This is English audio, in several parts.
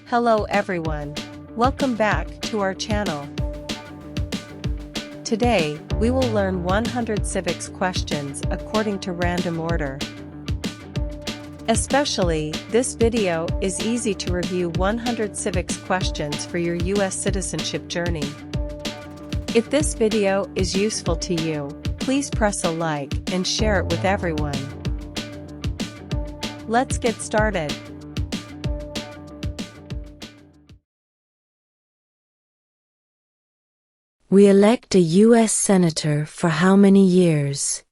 Hello everyone. Welcome back to our channel. Today, we will learn 100 civics questions according to random order. Especially, this video is easy to review 100 civics questions for your US citizenship journey. If this video is useful to you, please press a like and share it with everyone. Let's get started. We elect a U.S. Senator for how many years?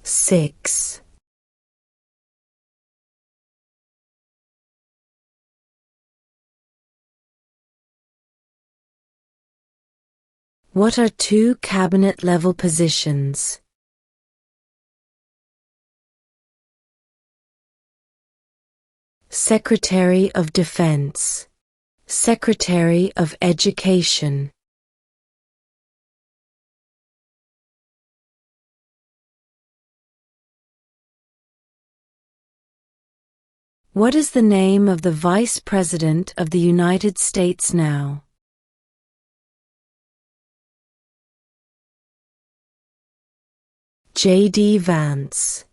Six. What are two cabinet-level positions? Secretary of Defense, Secretary of Education. What is the name of the Vice President of the United States now? J.D. Vance.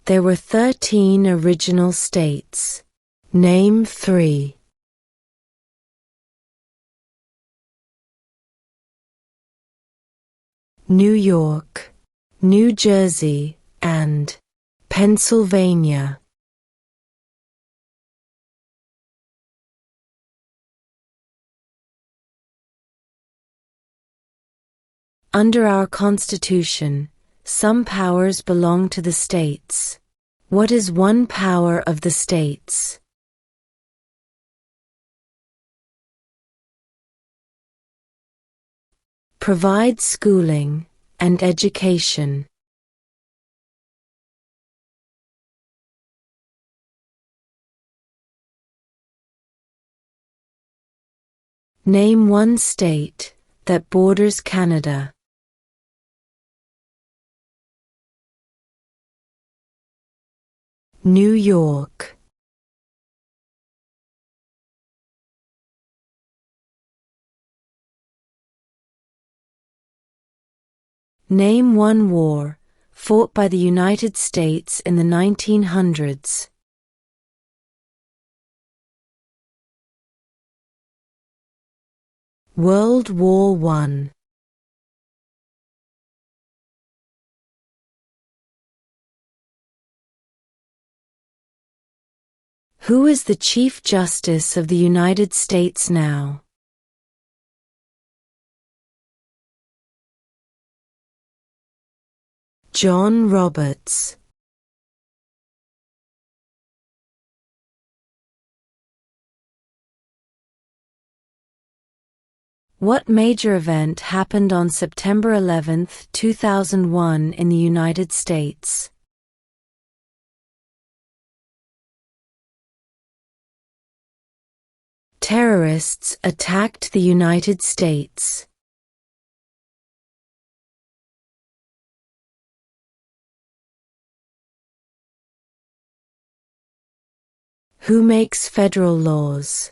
There were 13 original states. Name 3. New York, New Jersey, and Pennsylvania. Under our Constitution, some powers belong to the states. What is one power of the states? Provide schooling and education. Name one state that borders Canada. New York. Name one war fought by the United States in the 1900s. World War I. Who is the Chief Justice of the United States now? John Roberts. What major event happened on September 11, 2001 in the United States? Terrorists attacked the United States. Who makes federal laws?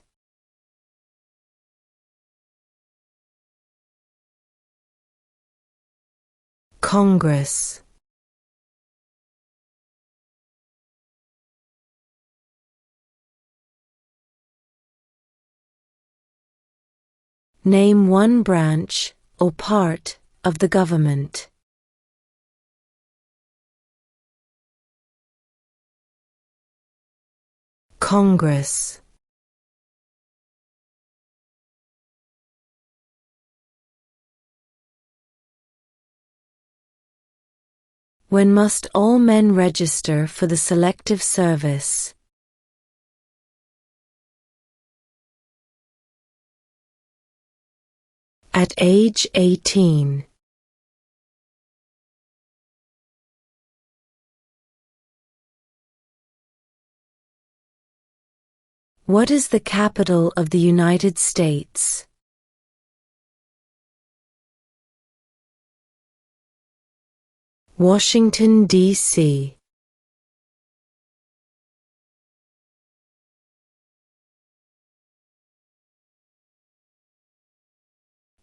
Congress. Name one branch or part of the government. Congress. When must all men register for the Selective Service? At age 18. What is the capital of the United States? Washington, D.C.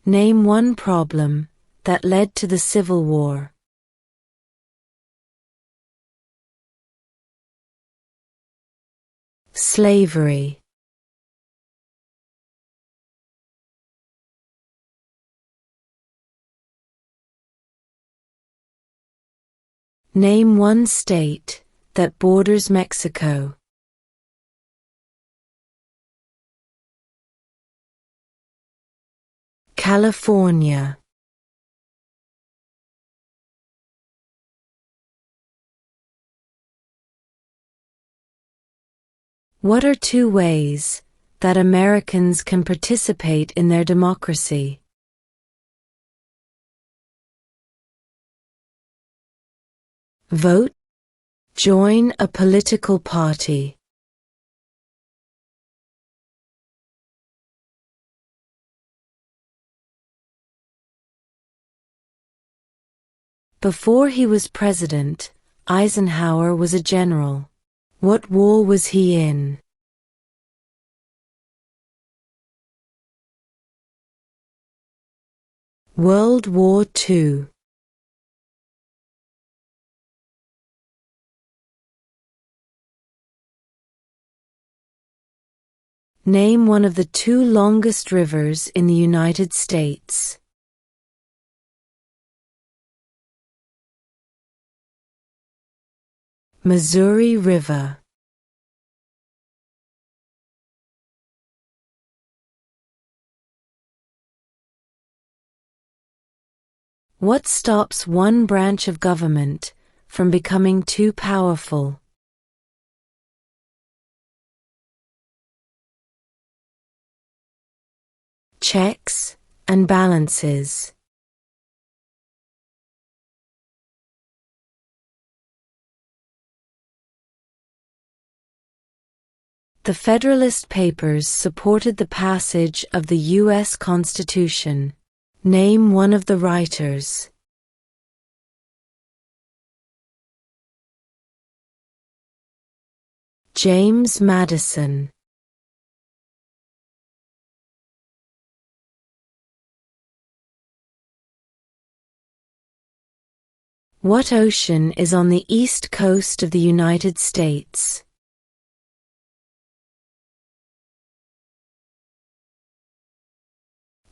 Name one problem that led to the Civil War. Slavery. Name one state that borders Mexico. California. What are two ways that Americans can participate in their democracy? Vote. Join a political party. Before he was president, Eisenhower was a general. What war was he in? World War II. Name one of the two longest rivers in the United States. Missouri River. What stops one branch of government from becoming too powerful? Checks and balances. The Federalist Papers supported the passage of the U.S. Constitution. Name one of the writers. James Madison. What ocean is on the east coast of the United States?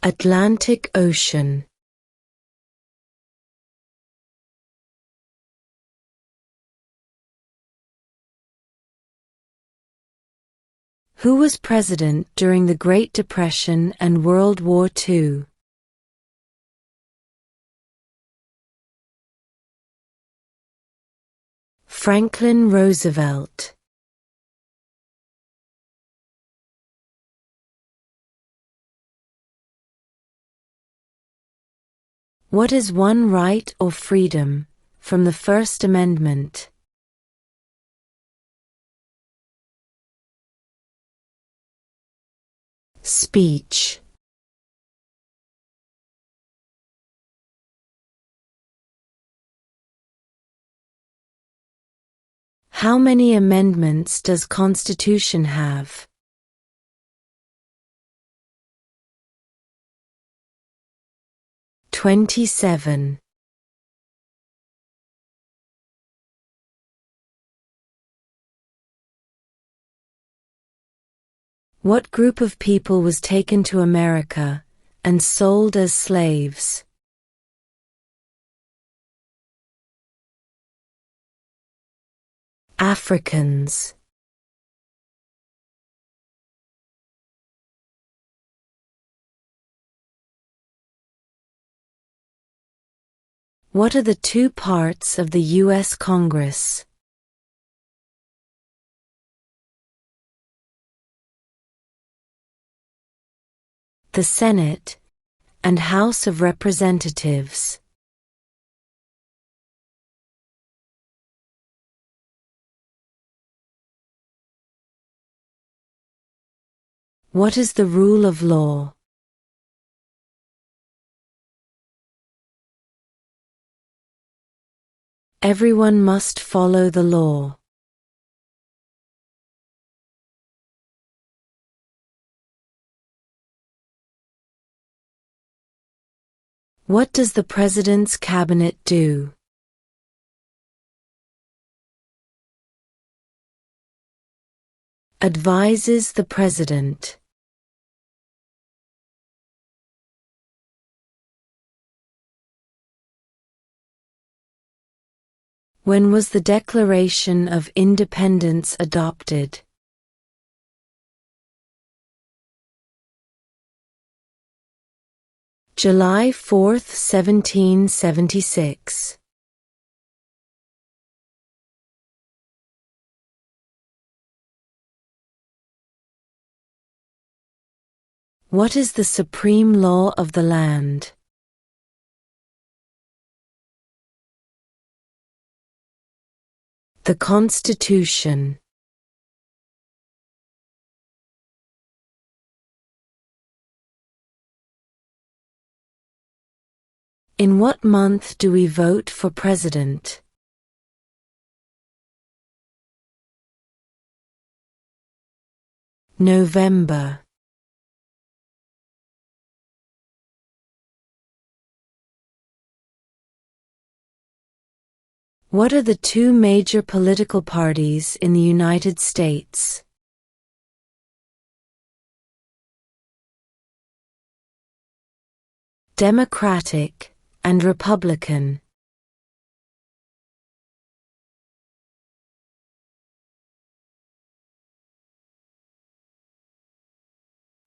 Atlantic Ocean. Who was president during the Great Depression and World War II? Franklin Roosevelt. What is one right or freedom from the First Amendment? Speech. How many amendments does Constitution have? 27. What group of people was taken to America and sold as slaves? Africans. What are the two parts of the U.S. Congress? The Senate and House of Representatives. What is the rule of law? Everyone must follow the law. What does the President's Cabinet do? Advises the President. When was the Declaration of Independence adopted? July 4, 1776. What is the supreme law of the land? The Constitution. In what month do we vote for president? November. What are the two major political parties in the United States? Democratic and Republican.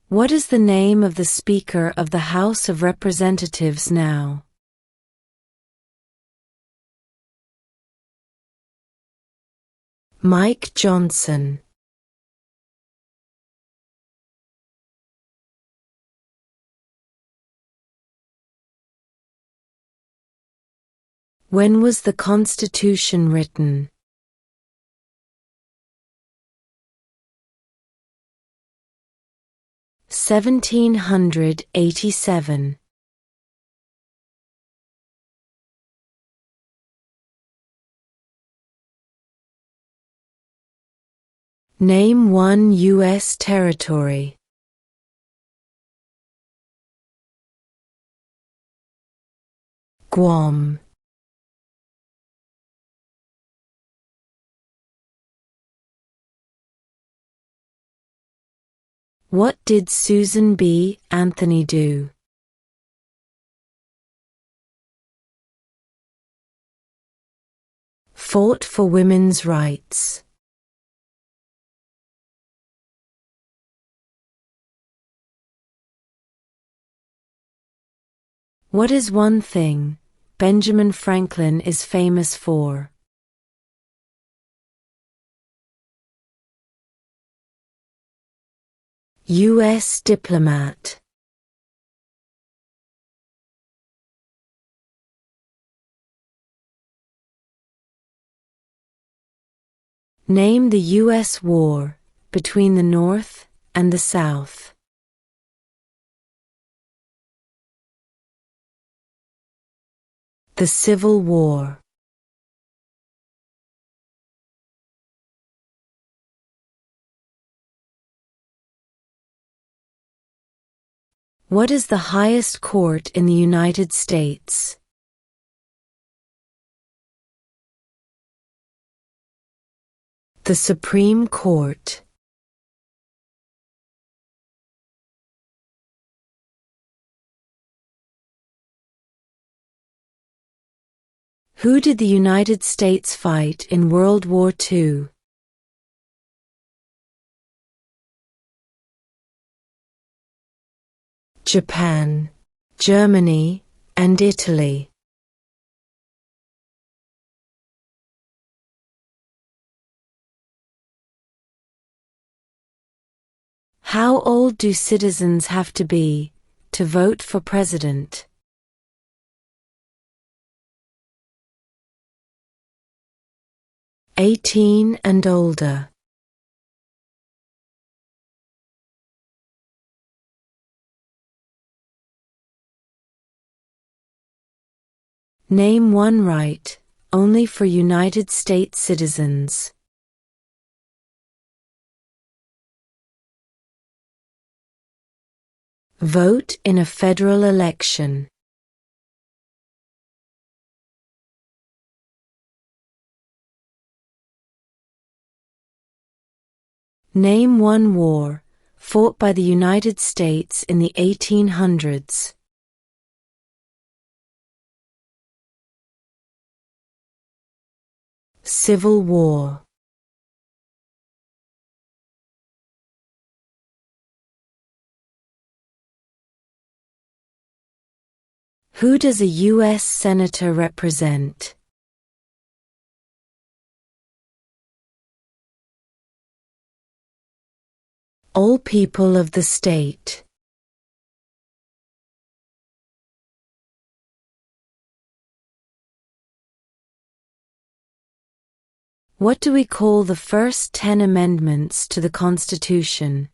What is the name of the Speaker of the House of Representatives now? Mike Johnson. When was the Constitution written? (1787). Name one U.S. territory. Guam. What did Susan B. Anthony do? Fought for women's rights. What is one thing Benjamin Franklin is famous for? U.S. diplomat. Name the U.S. war between the North and the South. The Civil War. What is the highest court in the United States? The Supreme Court. Who did the United States fight in World War II? Japan, Germany, and Italy. How old do citizens have to be to vote for president? 18 and older. Name one right, only for United States citizens. Vote in a federal election. Name one war fought by the United States in the 1800s. Civil War. Who does a U.S. Senator represent? All people of the state. What do we call the first 10 amendments to the Constitution?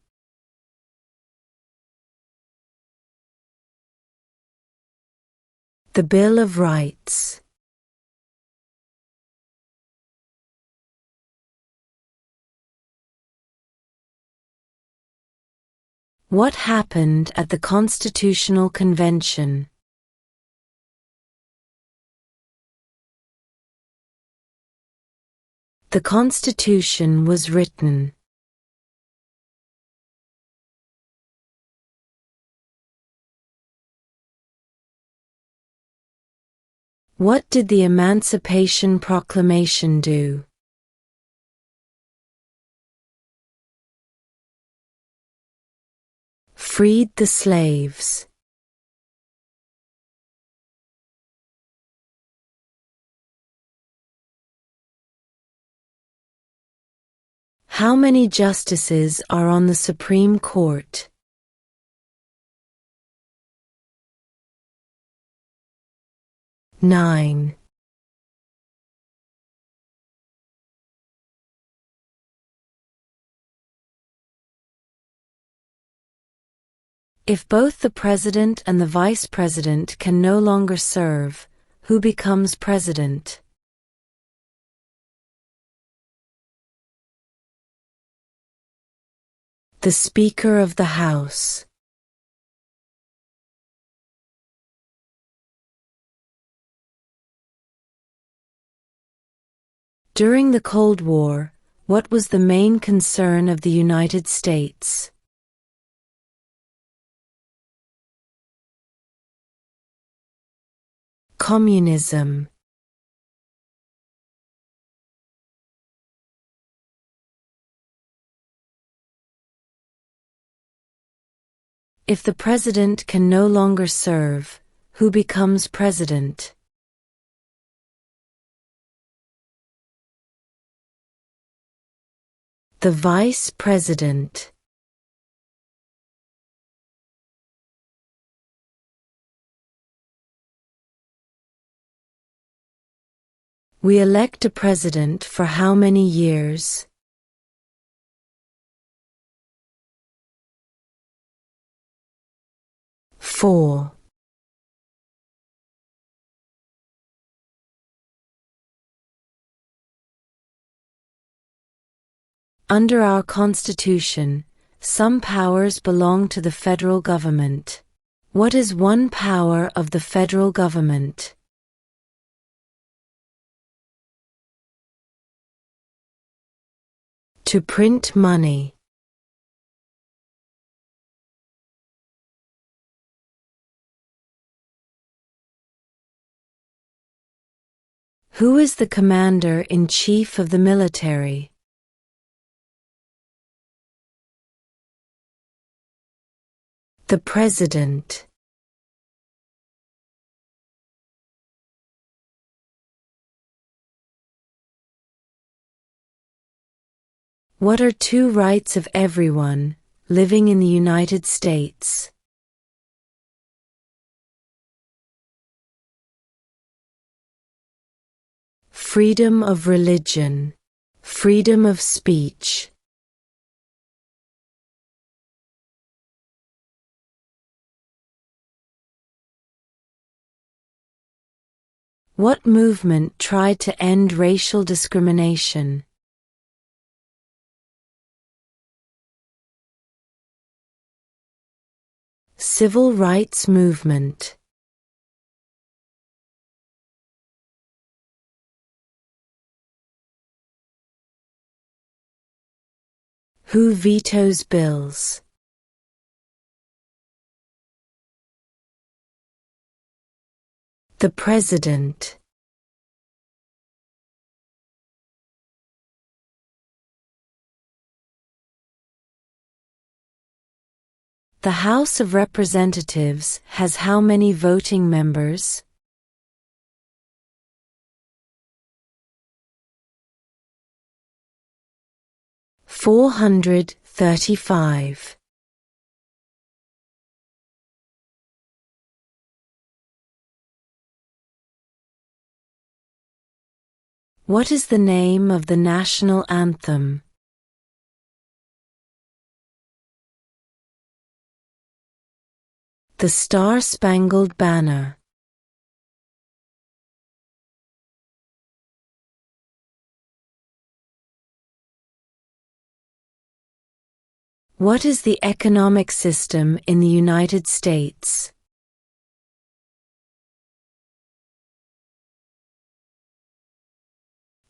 The Bill of Rights. What happened at the Constitutional Convention? The Constitution was written. What did the Emancipation Proclamation do? Freed the slaves. How many justices are on the Supreme Court? 9. If both the president and the vice president can no longer serve, who becomes president? The Speaker of the House. During the Cold War, what was the main concern of the United States? Communism. If the president can no longer serve, who becomes president? The vice president. We elect a president for how many years? 4. Under our Constitution, some powers belong to the federal government. What is one power of the federal government? To print money. Who is the commander-in-chief of the military? The President. What are two rights of everyone living in the United States? Freedom of religion, freedom of speech. What movement tried to end racial discrimination? Civil rights movement. Who vetoes bills? The President. The House of Representatives has how many voting members? 435. What is the name of the national anthem? The Star-Spangled Banner. What is the economic system in the United States?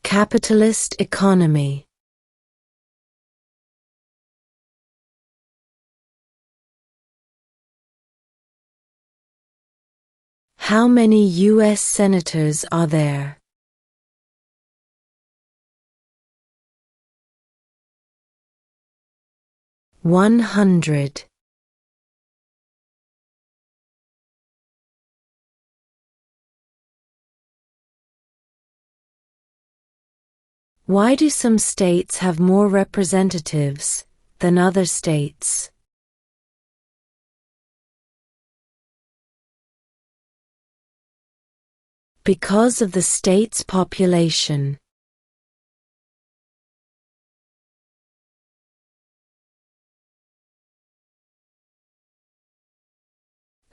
Capitalist economy. How many U.S. senators are there? 100. Why do some states have more representatives than other states? Because of the state's population.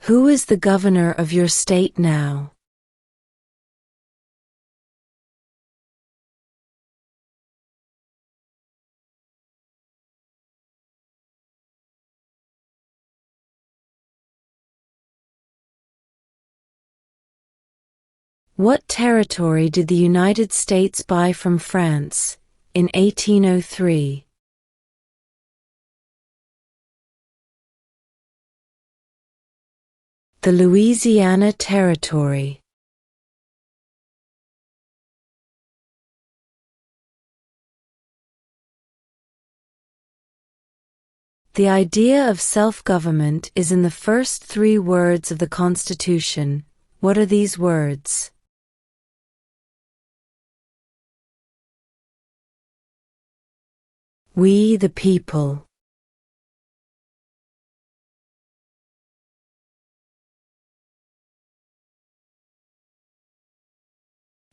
Who is the governor of your state now? What territory did the United States buy from France in 1803? The Louisiana Territory. The idea of self-government is in the first 3 words of the Constitution. What are these words? We the people.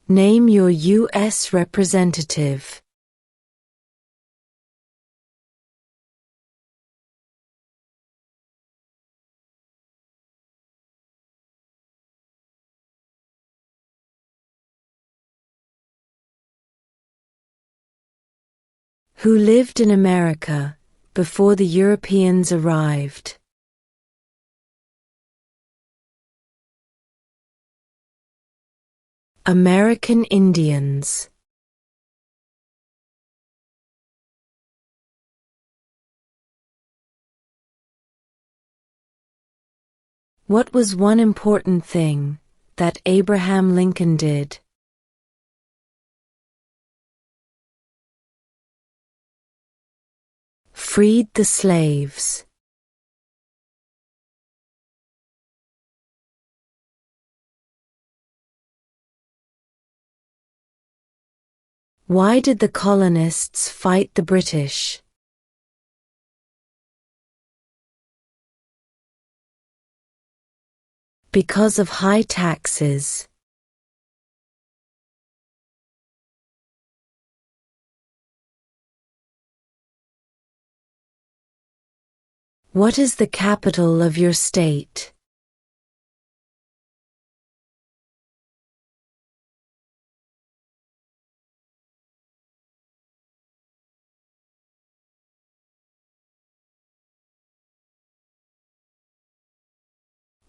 Name your U.S. representative. Who lived in America before the Europeans arrived? American Indians. What was one important thing that Abraham Lincoln did? Freed the slaves. Why did the colonists fight the British? Because of high taxes. What is the capital of your state?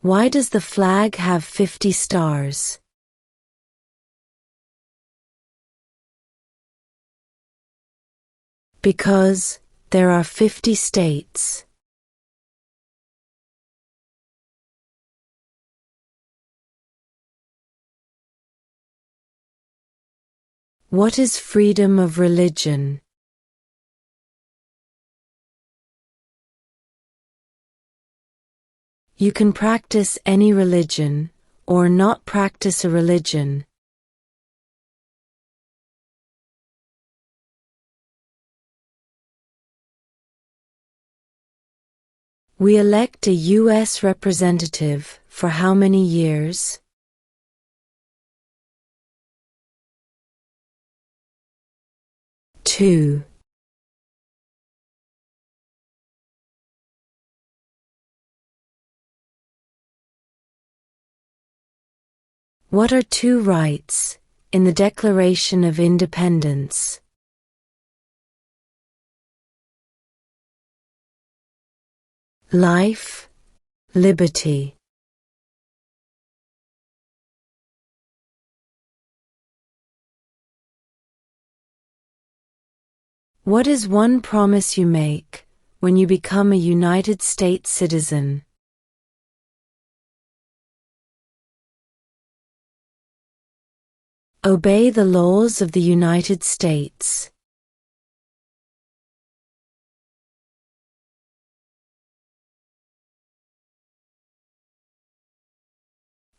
Why does the flag have 50 stars? Because there are 50 states. What is freedom of religion? You can practice any religion, or not practice a religion. We elect a U.S. representative for how many years? 2. What are two rights in the Declaration of Independence? Life, liberty. What is one promise you make when you become a United States citizen? Obey the laws of the United States.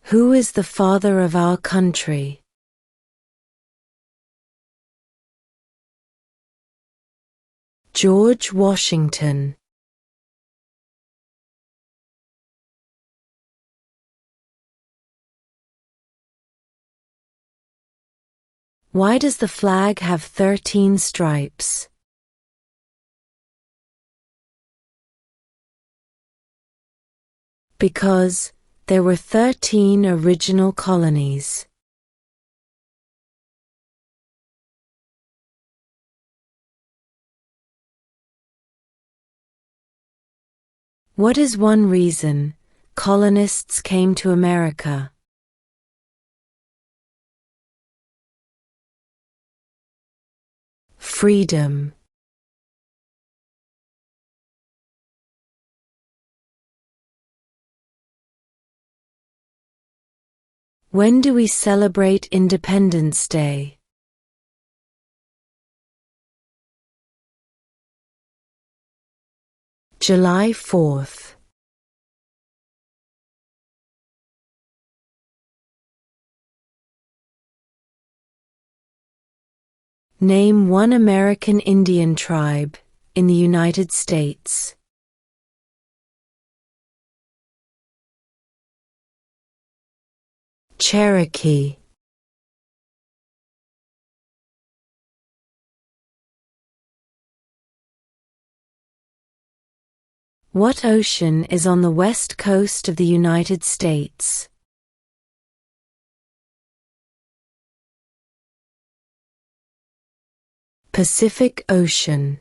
Who is the father of our country? George Washington. Why does the flag have 13 stripes? Because there were 13 original colonies. What is one reason colonists came to America? Freedom. When do we celebrate Independence Day? July 4th. Name one American Indian tribe in the United States. Cherokee. What ocean is on the west coast of the United States? Pacific Ocean.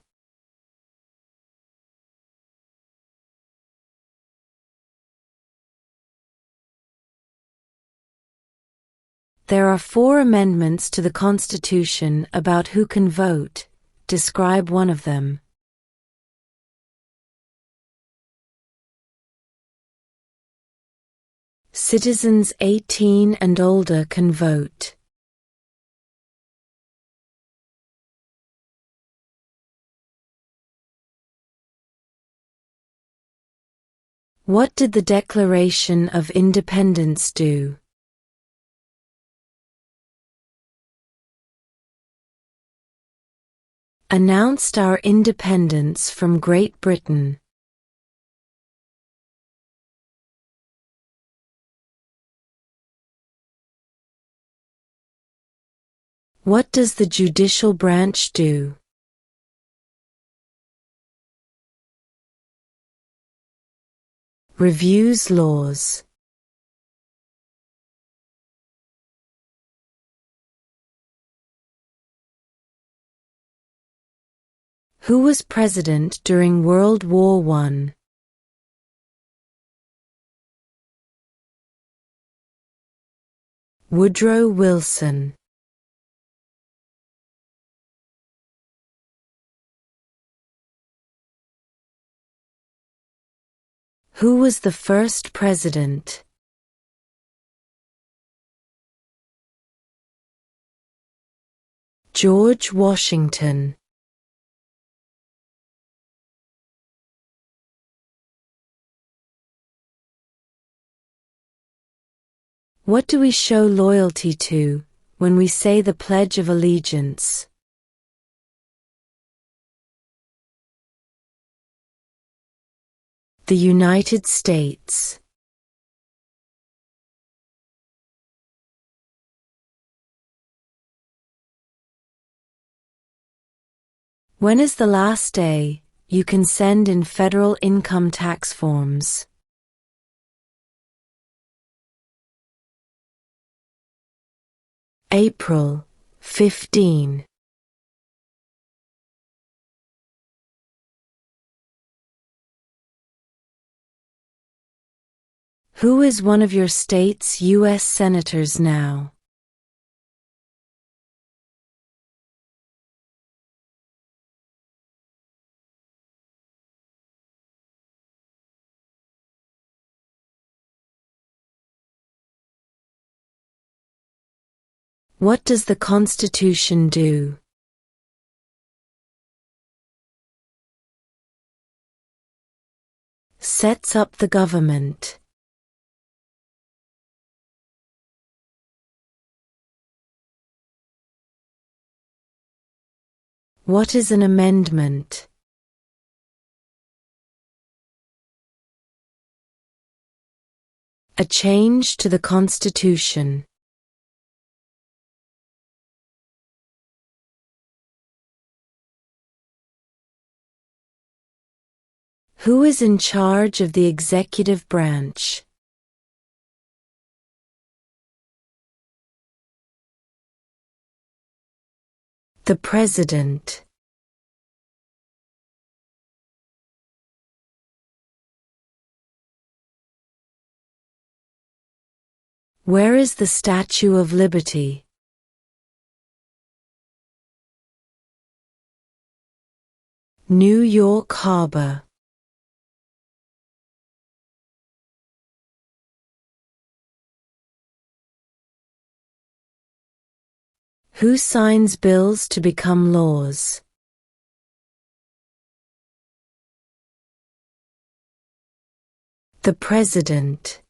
There are 4 amendments to the Constitution about who can vote. Describe one of them. Citizens 18 and older can vote. What did the Declaration of Independence do? Announced our independence from Great Britain. What does the judicial branch do? Reviews laws. Who was president during World War I? Woodrow Wilson. Who was the first president? George Washington. What do we show loyalty to when we say the Pledge of Allegiance? The United States. When is the last day you can send in federal income tax forms? April 15. Who is one of your state's U.S. senators now? What does the Constitution do? Sets up the government. What is an amendment? A change to the Constitution. Who is in charge of the executive branch? The President. Where is the Statue of Liberty? New York Harbor. Who signs bills to become laws? The President.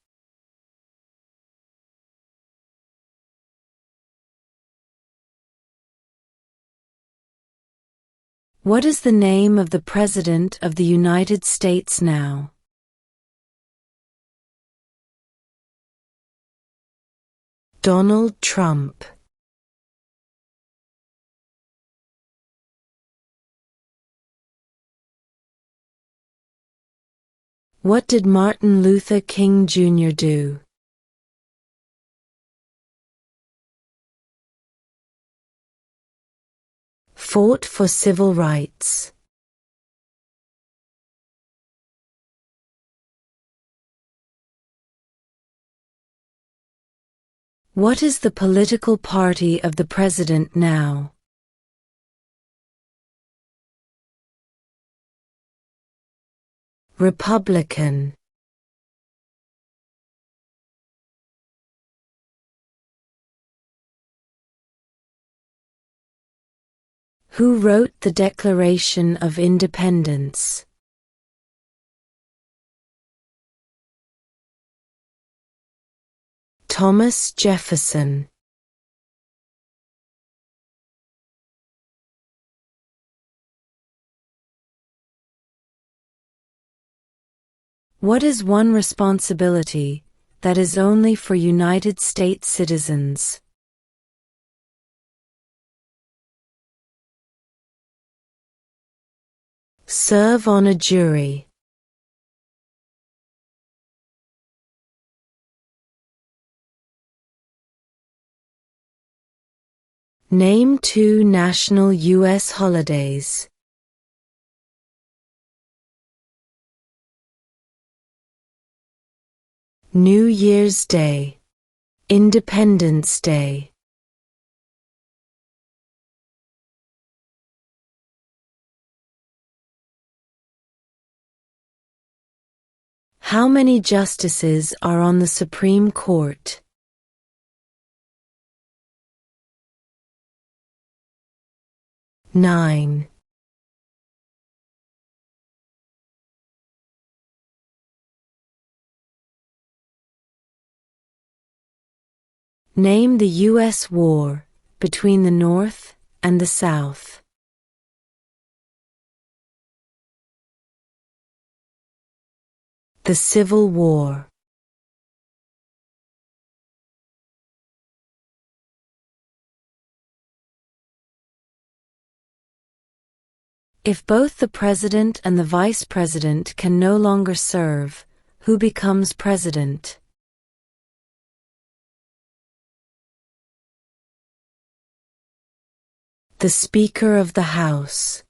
What is the name of the President of the United States now? Donald Trump. What did Martin Luther King Jr. do? Fought for civil rights. What is the political party of the President now? Republican. Who wrote the Declaration of Independence? . Thomas Jefferson. What is one responsibility that is only for United States citizens? Serve on a jury. Name 2 national U.S. holidays. New Year's Day. Independence Day. How many justices are on the Supreme Court? 9. Name the U.S. war between the North and the South. The Civil War. If both the president and the vice president can no longer serve, who becomes president? The Speaker of the House.